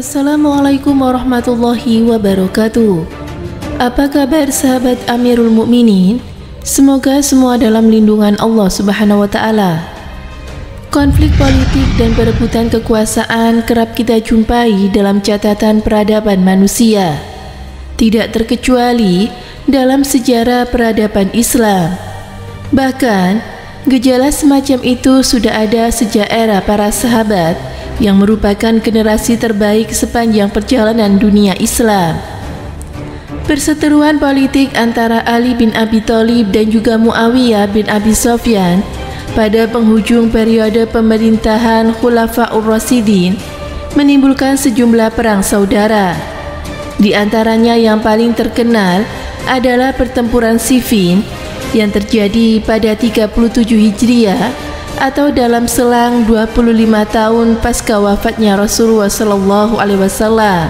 Assalamualaikum warahmatullahi wabarakatuh. Apa kabar sahabat Amirul Mukminin? Semoga semua dalam lindungan Allah Subhanahu wa Ta'ala. Konflik politik dan perebutan kekuasaan kerap kita jumpai dalam catatan peradaban manusia, tidak terkecuali dalam sejarah peradaban Islam. Bahkan, gejala semacam itu sudah ada sejak era para sahabat yang merupakan generasi terbaik sepanjang perjalanan dunia Islam. Perseteruan politik antara Ali bin Abi Thalib dan juga Muawiyah bin Abi Sufyan pada penghujung periode pemerintahan Khulafaur Rasyidin menimbulkan sejumlah perang saudara. Di antaranya yang paling terkenal adalah pertempuran Siffin yang terjadi pada 37 Hijriah atau dalam selang 25 tahun pasca wafatnya Rasulullah SAW.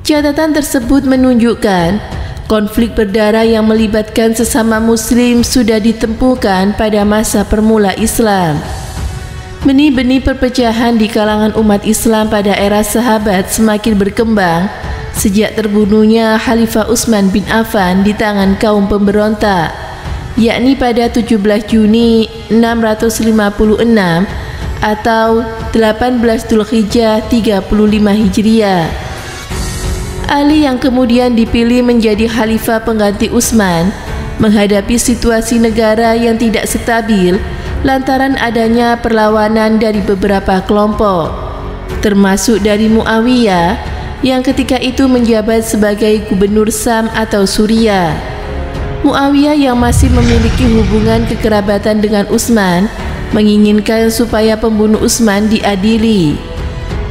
Catatan tersebut menunjukkan konflik berdarah yang melibatkan sesama muslim sudah ditempuhkan pada masa permula Islam. Benih-benih perpecahan di kalangan umat Islam pada era sahabat semakin berkembang sejak terbunuhnya Khalifah Utsman bin Affan di tangan kaum pemberontak, yakni pada 17 Juni 656 atau 18 Dzulhijjah 35 Hijriah. Ali yang kemudian dipilih menjadi khalifah pengganti Utsman menghadapi situasi negara yang tidak stabil lantaran adanya perlawanan dari beberapa kelompok, termasuk dari Muawiyah yang ketika itu menjabat sebagai gubernur Syam atau Suriah. Muawiyah yang masih memiliki hubungan kekerabatan dengan Utsman menginginkan supaya pembunuh Utsman diadili.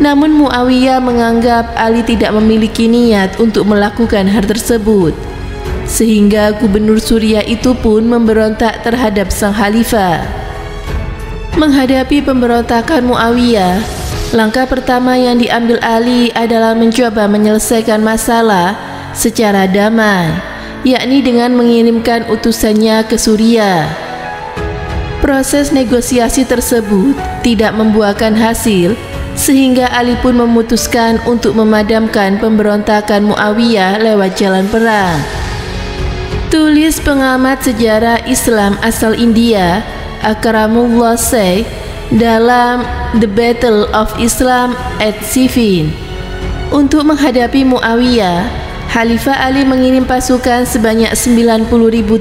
Namun Muawiyah menganggap Ali tidak memiliki niat untuk melakukan hal tersebut, sehingga gubernur Suriah itu pun memberontak terhadap sang khalifah. Menghadapi pemberontakan Muawiyah, langkah pertama yang diambil Ali adalah mencoba menyelesaikan masalah secara damai, yakni dengan mengirimkan utusannya ke Suriah. Proses negosiasi tersebut tidak membuahkan hasil, sehingga Ali pun memutuskan untuk memadamkan pemberontakan Muawiyah lewat jalan perang. Tulis pengamat sejarah Islam asal India, Akramullah Sheikh, dalam The Battle of Islam at Siffin. Untuk menghadapi Muawiyah, Khalifah Ali mengirim pasukan sebanyak 90.000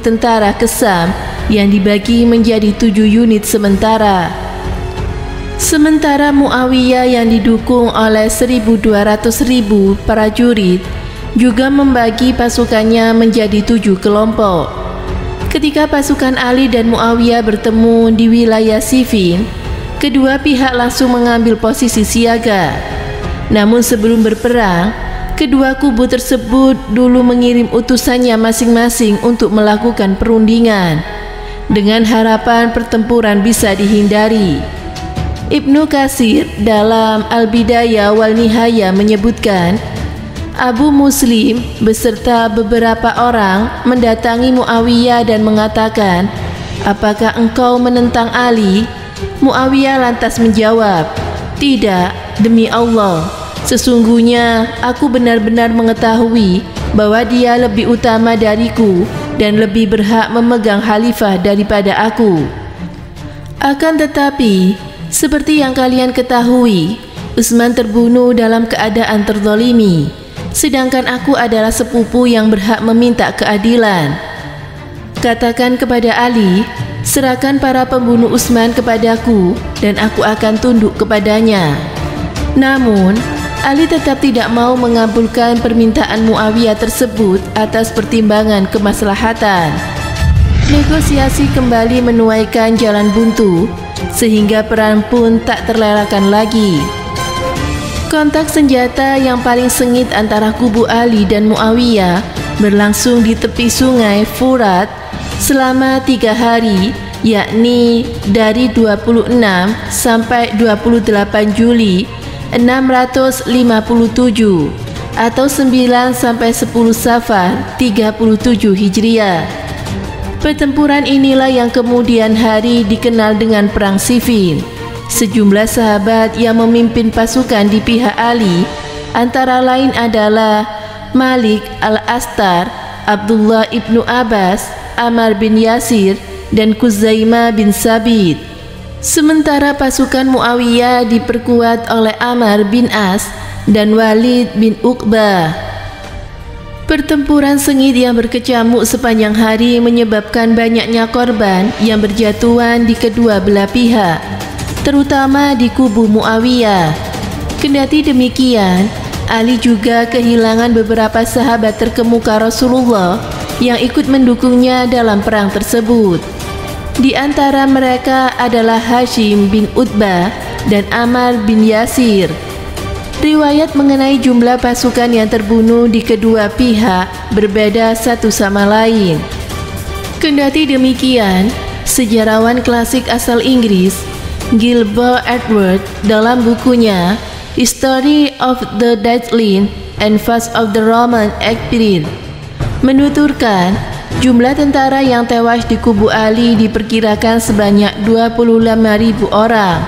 tentara ke Syam yang dibagi menjadi 7 unit sementara. Sementara Muawiyah yang didukung oleh 1.200.000 prajurit juga membagi pasukannya menjadi 7 kelompok. Ketika pasukan Ali dan Muawiyah bertemu di wilayah Siffin, kedua pihak langsung mengambil posisi siaga. Namun sebelum berperang, kedua kubu tersebut dulu mengirim utusannya masing-masing untuk melakukan perundingan dengan harapan pertempuran bisa dihindari. Ibnu Katsir dalam Al-Bidayah wal Nihayah menyebutkan, Abu Muslim beserta beberapa orang mendatangi Muawiyah dan mengatakan, "Apakah engkau menentang Ali?" Muawiyah lantas menjawab, "Tidak, demi Allah. Sesungguhnya aku benar-benar mengetahui bahwa dia lebih utama dariku dan lebih berhak memegang khalifah daripada aku. Akan tetapi, seperti yang kalian ketahui, Utsman terbunuh dalam keadaan terzalimi, sedangkan aku adalah sepupu yang berhak meminta keadilan. Katakan kepada Ali, serahkan para pembunuh Utsman kepadaku dan aku akan tunduk kepadanya." Namun, Ali tetap tidak mau mengabulkan permintaan Muawiyah tersebut atas pertimbangan kemaslahatan. Negosiasi kembali menuaikan jalan buntu, sehingga perang pun tak terelakkan lagi. Kontak senjata yang paling sengit antara kubu Ali dan Muawiyah berlangsung di tepi sungai Furat selama 3 hari, yakni dari 26 sampai 28 Juli 657 atau 9 sampai 10 Safar 37 Hijriah. Pertempuran inilah yang kemudian hari dikenal dengan Perang Siffin. Sejumlah sahabat yang memimpin pasukan di pihak Ali antara lain adalah Malik al-Astar, Abdullah ibnu Abbas, Ammar bin Yasir, dan Kuzaimah bin Sabit. Sementara pasukan Muawiyah diperkuat oleh Ammar bin As dan Walid bin Uqbah. Pertempuran sengit yang berkecamuk sepanjang hari menyebabkan banyaknya korban yang berjatuhan di kedua belah pihak, terutama di kubu Muawiyah. Kendati demikian, Ali juga kehilangan beberapa sahabat terkemuka Rasulullah yang ikut mendukungnya dalam perang tersebut. Di antara mereka adalah Hashim bin Utbah dan Ammar bin Yasir. Riwayat mengenai jumlah pasukan yang terbunuh di kedua pihak berbeda satu sama lain. Kendati demikian, sejarawan klasik asal Inggris, Gilbert Edward, dalam bukunya History of the Deadline and Fast of the Roman Empire menuturkan jumlah tentara yang tewas di kubu Ali diperkirakan sebanyak 25.000 orang,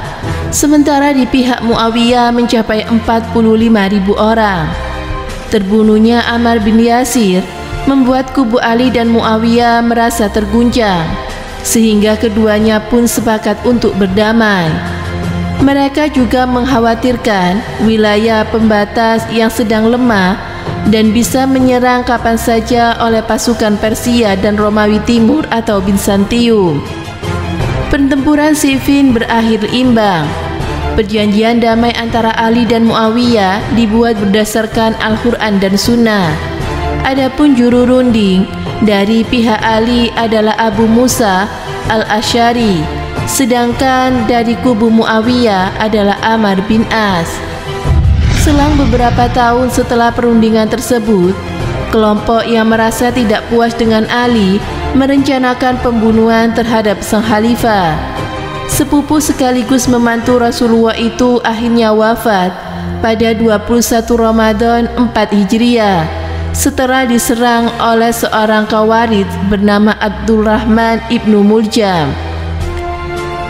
sementara di pihak Muawiyah mencapai 45.000 orang. Terbunuhnya Ammar bin Yasir membuat kubu Ali dan Muawiyah merasa terguncang, sehingga keduanya pun sepakat untuk berdamai. Mereka juga mengkhawatirkan wilayah pembatas yang sedang lemah dan bisa menyerang kapan saja oleh pasukan Persia dan Romawi Timur atau Bizantium. Pertempuran Siffin berakhir imbang. Perjanjian damai antara Ali dan Muawiyah dibuat berdasarkan Al-Quran dan Sunnah. Adapun juru runding dari pihak Ali adalah Abu Musa al-Asy'ari, sedangkan dari kubu Muawiyah adalah Ammar bin As. Selang beberapa tahun setelah perundingan tersebut, kelompok yang merasa tidak puas dengan Ali merencanakan pembunuhan terhadap sang khalifah. Sepupu sekaligus memantu Rasulullah itu akhirnya wafat pada 21 Ramadan 4 Hijriah setelah diserang oleh seorang Khawarij bernama Abdurrahman ibnu Muljam.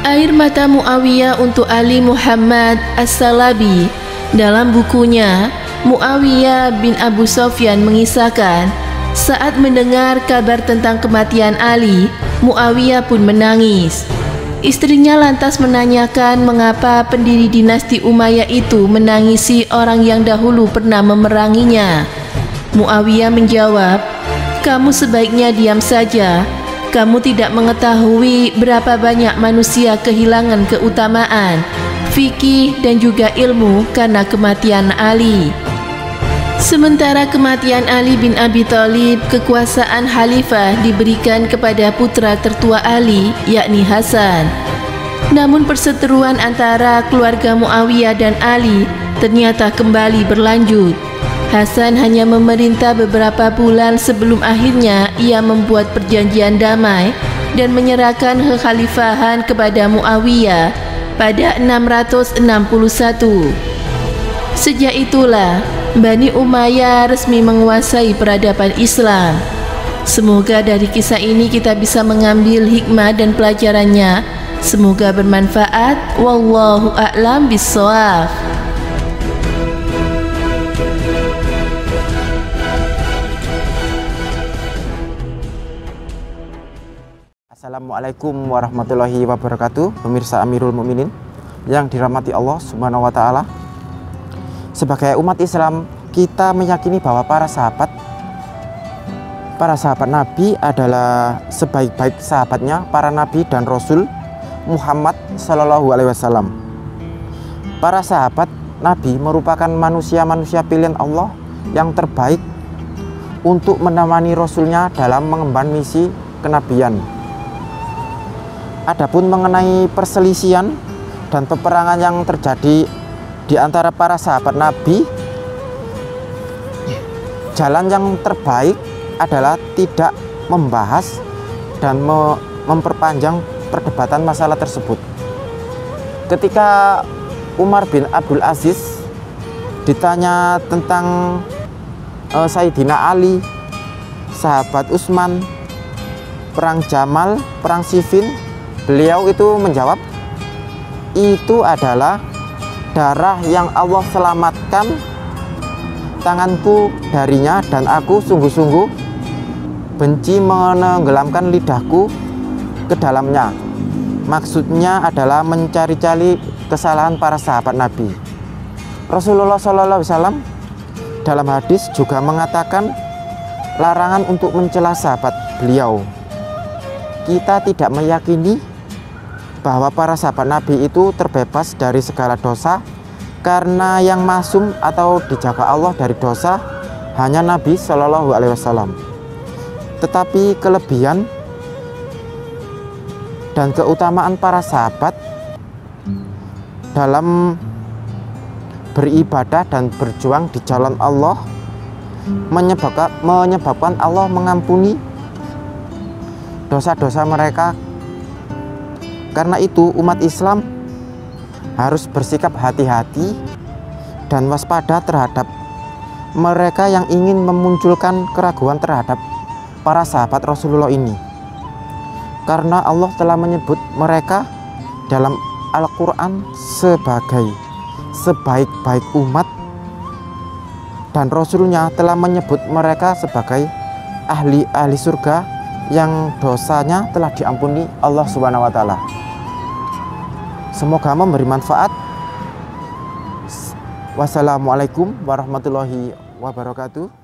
Air mata Muawiyah untuk Ali Muhammad As-Salabi dalam bukunya Muawiyah bin Abu Sufyan mengisahkan, saat mendengar kabar tentang kematian Ali, Muawiyah pun menangis. Istrinya lantas menanyakan mengapa pendiri dinasti Umayyah itu menangisi orang yang dahulu pernah memeranginya. Muawiyah menjawab, "Kamu sebaiknya diam saja. Kamu tidak mengetahui berapa banyak manusia kehilangan keutamaan, fikih dan juga ilmu karena kematian Ali." Sementara kematian Ali bin Abi Thalib, kekuasaan khalifah diberikan kepada putra tertua Ali, yakni Hasan. Namun perseteruan antara keluarga Muawiyah dan Ali ternyata kembali berlanjut. Hasan hanya memerintah beberapa bulan sebelum akhirnya ia membuat perjanjian damai dan menyerahkan kekhalifahan kepada Muawiyah pada 661. Sejak itulah Bani Umayyah resmi menguasai peradaban Islam. Semoga dari kisah ini kita bisa mengambil hikmah dan pelajarannya. Semoga bermanfaat. Wallahu a'lam bishawab. Assalamualaikum warahmatullahi wabarakatuh. Pemirsa Amirul Mukminin yang dirahmati Allah Subhanahu wa taala. Sebagai umat Islam, kita meyakini bahwa para sahabat Nabi adalah sebaik-baik sahabatnya para nabi dan rasul Muhammad Sallallahu Alaihi Wasallam. Para sahabat Nabi merupakan manusia-manusia pilihan Allah yang terbaik untuk menemani Rasulnya dalam mengemban misi kenabian. Adapun mengenai perselisihan dan peperangan yang terjadi di antara para sahabat Nabi, jalan yang terbaik adalah tidak membahas dan memperpanjang perdebatan masalah tersebut. Ketika Umar bin Abdul Aziz ditanya tentang Sayyidina Ali, sahabat Utsman, perang Jamal, perang Siffin, beliau itu menjawab, itu adalah darah yang Allah selamatkan tanganku darinya, dan aku sungguh-sungguh benci menenggelamkan lidahku ke dalamnya. Maksudnya adalah mencari-cari kesalahan para sahabat Nabi. Rasulullah SAW dalam hadis juga mengatakan larangan untuk mencela sahabat beliau. Kita tidak meyakini bahwa para sahabat Nabi itu terbebas dari segala dosa, karena yang masum atau dijaga Allah dari dosa hanya Nabi Shallallahu Alaihi Wasallam. Tetapi kelebihan dan keutamaan para sahabat dalam beribadah dan berjuang di jalan Allah menyebabkan Allah mengampuni dosa-dosa mereka. Karena itu umat Islam harus bersikap hati-hati dan waspada terhadap mereka yang ingin memunculkan keraguan terhadap para sahabat Rasulullah ini. Karena Allah telah menyebut mereka dalam Al-Quran sebagai sebaik-baik umat, dan Rasulnya telah menyebut mereka sebagai ahli surga yang dosanya telah diampuni Allah Subhanahu wa Ta'ala. Semoga memberi manfaat. Wassalamualaikum warahmatullahi wabarakatuh.